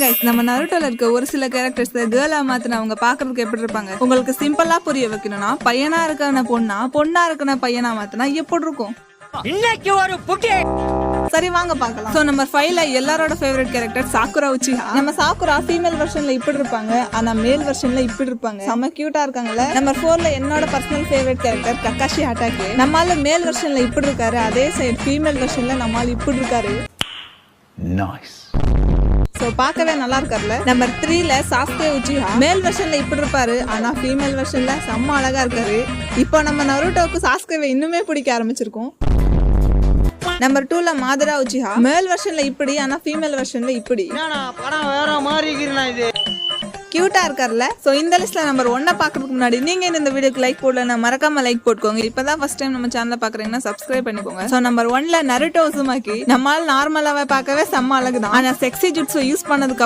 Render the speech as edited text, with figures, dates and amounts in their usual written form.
Guys, நம்ம நருட்டோல இருக்க ஒரு சில கேரக்டர்ஸ் கேர்லா மாத்தின அவங்க பாக்குறதுக்கு எப்படி இருப்பாங்க உங்களுக்கு சிம்பிளா புரிய வைக்கணும்னா, பையனா இருக்கான பொண்ணா, பொண்ணா இருக்கான பையனா மாத்தினா எப்படி இருக்கும்? இன்னைக்கு ஒரு புட்டி. சரி வாங்க பார்க்கலாம். சோ நம்பர் 5ல எல்லாரோட ஃபேவரட் கேரக்டர் சாக்குரா உச்சிஹா. நம்ம சாக்குரா ஃபீமேல் வெர்ஷன்ல இப்படி இருப்பாங்க, ஆனா மேல் வெர்ஷன்ல இப்படி இருப்பாங்க. செம கியூட்டா இருக்காங்கல்ல. நம்பர் 4ல என்னோட பர்சனல் ஃபேவரட் கேரக்டர் கக்காஷி ஹட்டாகே. நம்மால மேல் வெர்ஷன்ல இப்படி இருக்காரு, அதே சைடு ஃபீமேல் வெர்ஷன்ல நம்மால இப்படி இருக்காரு. நைஸ். சோ பார்க்கவே நல்லா இருக்கார்ல. நம்பர் 3ல சாஸ்கே உச்சிஹா. மேல் வெர்ஷன்ல இப்படி இருப்பாரு, ஆனா ஃபீமேல் வெர்ஷன்ல செம்ம அழகா இருக்காரு. இப்போ நம்ம நருட்டோக்கு சாஸ்கேவை இன்னுமே பிடிக்க ஆரம்பிச்சிருக்கோம். நம்பர் 2ல மாதரா உச்சிஹா. மேல் வெர்ஷன்ல இப்படி, ஆனா ஃபீமேல் வெர்ஷன்ல இப்படி. படம் வேற மாதிரி இருக்குண்ணா இது. கியூட்டா இருக்கார்ல. சோ இந்த லிஸ்ட்ல நம்பர் 1 பாக்குறதுக்கு முன்னாடி நீங்க இந்த வீடியோக்கு லைக் போடலன்னா மறக்காம லைக் போட்டுக்கோங்க. இப்பதான் ஃபர்ஸ்ட் டைம் நம்ம சேனலை பாக்குறீங்கன்னா சப்ஸ்கிரைப் பண்ணிக்கோங்க. சோ நம்பர் 1ல நருட்டோ உசுமாக்கி. நம்மால் நார்மலாவே பார்க்கவே செம்ம அழகுதான், ஆனா செக்ஸி ஜுட்ஸு யூஸ் பண்ணதுக்கு